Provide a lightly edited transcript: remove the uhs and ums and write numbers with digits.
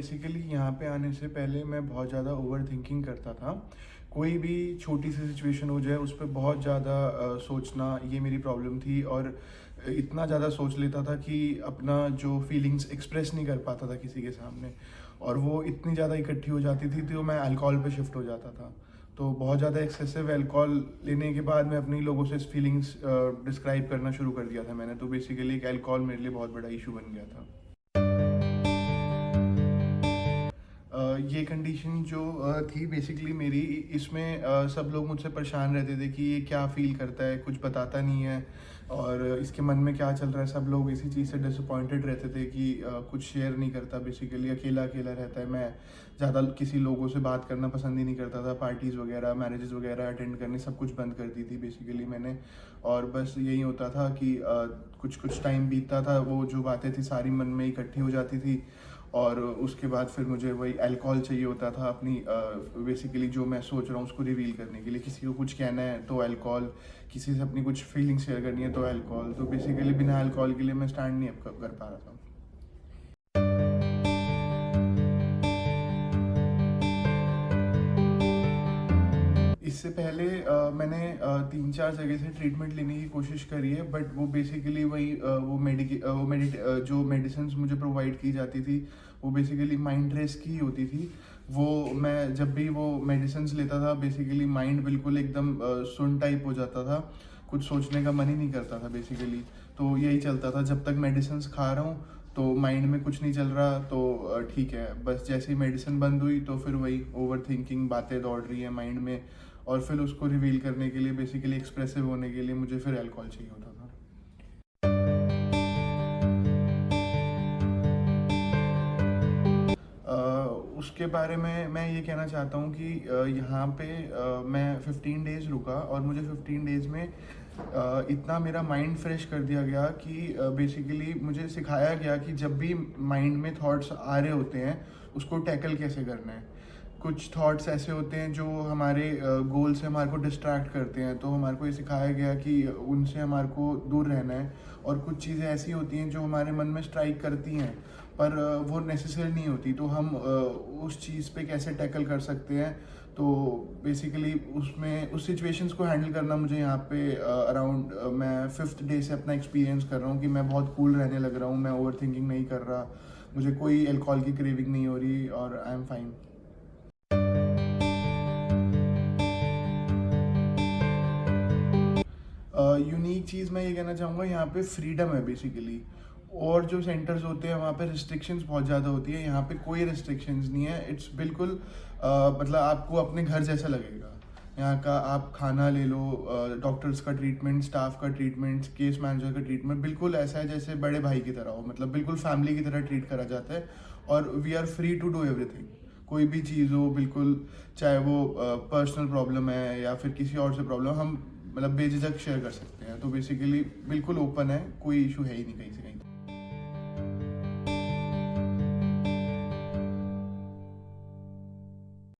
Basically यहाँ पे आने से पहले मैं बहुत ज़्यादा ओवर थिंकिंग करता था। कोई भी छोटी सी सिचुएशन हो जाए उस पे बहुत ज़्यादा सोचना, ये मेरी प्रॉब्लम थी। और इतना ज़्यादा सोच लेता था कि अपना जो फीलिंग्स एक्सप्रेस नहीं कर पाता था किसी के सामने, और वो इतनी ज़्यादा इकट्ठी हो जाती थी तो मैं अल्कोहल पे शिफ्ट हो जाता था। तो बहुत ज़्यादा एक्सेसिव अल्कोहल लेने के बाद मैं अपनी लोगों से फीलिंग्स डिस्क्राइब करना शुरू कर दिया था मैंने। तो बेसिकली एक अल्कोहल मेरे लिए बहुत बड़ा इशू बन गया था। ये कंडीशन जो थी बेसिकली मेरी, इसमें सब लोग मुझसे परेशान रहते थे कि ये क्या फ़ील करता है, कुछ बताता नहीं है और इसके मन में क्या चल रहा है। सब लोग इसी चीज़ से डिसअपॉइंटेड रहते थे कि कुछ शेयर नहीं करता, बेसिकली अकेला अकेला रहता है। मैं ज़्यादा किसी लोगों से बात करना पसंद ही नहीं करता था। पार्टीज़ वगैरह, मैरिजेस वगैरह अटेंड करनी, सब कुछ बंद कर दी थी बेसिकली मैंने। और बस यही होता था कि कुछ कुछ टाइम बीतता था, वो जो बातें थी सारी मन में इकट्ठी हो जाती थी और उसके बाद फिर मुझे वही अल्कोहल चाहिए होता था अपनी बेसिकली जो मैं सोच रहा हूँ उसको रिवील करने के लिए। किसी को कुछ कहना है तो अल्कोहल, किसी से अपनी कुछ फीलिंग शेयर करनी है तो अल्कोहल। तो बेसिकली बिना अल्कोहल के लिए मैं स्टैंड नहीं कर पा रहा था। इससे पहले मैंने 3-4 जगह से ट्रीटमेंट लेने की कोशिश करी है, बट वो बेसिकली वही जो मेडिसिन मुझे प्रोवाइड की जाती थी वो बेसिकली माइंड रेस की ही होती थी। वो मैं जब भी वो मेडिसिन लेता था बेसिकली माइंड बिल्कुल एकदम सुन टाइप हो जाता था, कुछ सोचने का मन ही नहीं करता था बेसिकली। तो यही चलता था जब तक मेडिसिन खा रहा हूँ, तो माइंड में कुछ नहीं चल रहा तो ठीक है। बस जैसे ही मेडिसिन बंद हुई तो फिर वही ओवर थिंकिंग, बातें दौड़ रही है माइंड में, और फिर उसको रिवील करने के लिए, बेसिकली एक्सप्रेसिव होने के लिए मुझे फिर अल्कोहल चाहिए होता था। उसके बारे में मैं ये कहना चाहता हूँ कि यहाँ पे मैं 15 डेज़ रुका और मुझे 15 डेज़ में इतना मेरा माइंड फ्रेश कर दिया गया कि बेसिकली मुझे सिखाया गया कि जब भी माइंड में थॉट्स आ रहे होते हैं उसको टैकल कैसे करना है। कुछ थॉट्स ऐसे होते हैं जो हमारे गोल से हमारे को डिस्ट्रैक्ट करते हैं, तो हमारे को ये सिखाया गया कि उनसे हमारे को दूर रहना है। और कुछ चीज़ें ऐसी होती हैं जो हमारे मन में स्ट्राइक करती हैं पर वो नेसेसरी नहीं होती, तो हम उस चीज़ पे कैसे टैकल कर सकते हैं। तो बेसिकली उसमें उस सिचुएशंस को हैंडल करना मुझे यहाँ पे अराउंड मैं 5th डे से अपना एक्सपीरियंस कर रहा हूँ कि मैं बहुत कूल रहने लग रहा हूँ। मैं ओवर थिंकिंग नहीं कर रहा, मुझे कोई अल्कोहल की क्रेविंग नहीं हो रही और आई एम फाइन। यूनिक चीज़ मैं ये कहना चाहूँगा, यहाँ पे फ्रीडम है बेसिकली। और जो सेंटर्स होते हैं वहाँ पे रिस्ट्रिक्शंस बहुत ज़्यादा होती है, यहाँ पे कोई रिस्ट्रिक्शंस नहीं है। इट्स बिल्कुल मतलब आपको अपने घर जैसा लगेगा। यहाँ का आप खाना ले लो, डॉक्टर्स का ट्रीटमेंट, स्टाफ का ट्रीटमेंट, केस मैनेजर का ट्रीटमेंट बिल्कुल ऐसा है जैसे बड़े भाई की तरह हो, मतलब बिल्कुल फैमिली की तरह ट्रीट करा जाता है। और we are free to do everything. कोई भी चीज़ हो बिल्कुल, चाहे वो पर्सनल प्रॉब्लम है या फिर किसी और से प्रॉब्लम, हम मतलब बेझिझक शेयर कर सकते हैं। तो बेसिकली बिल्कुल ओपन है, कोई इशू है ही नहीं कहीं से कहीं।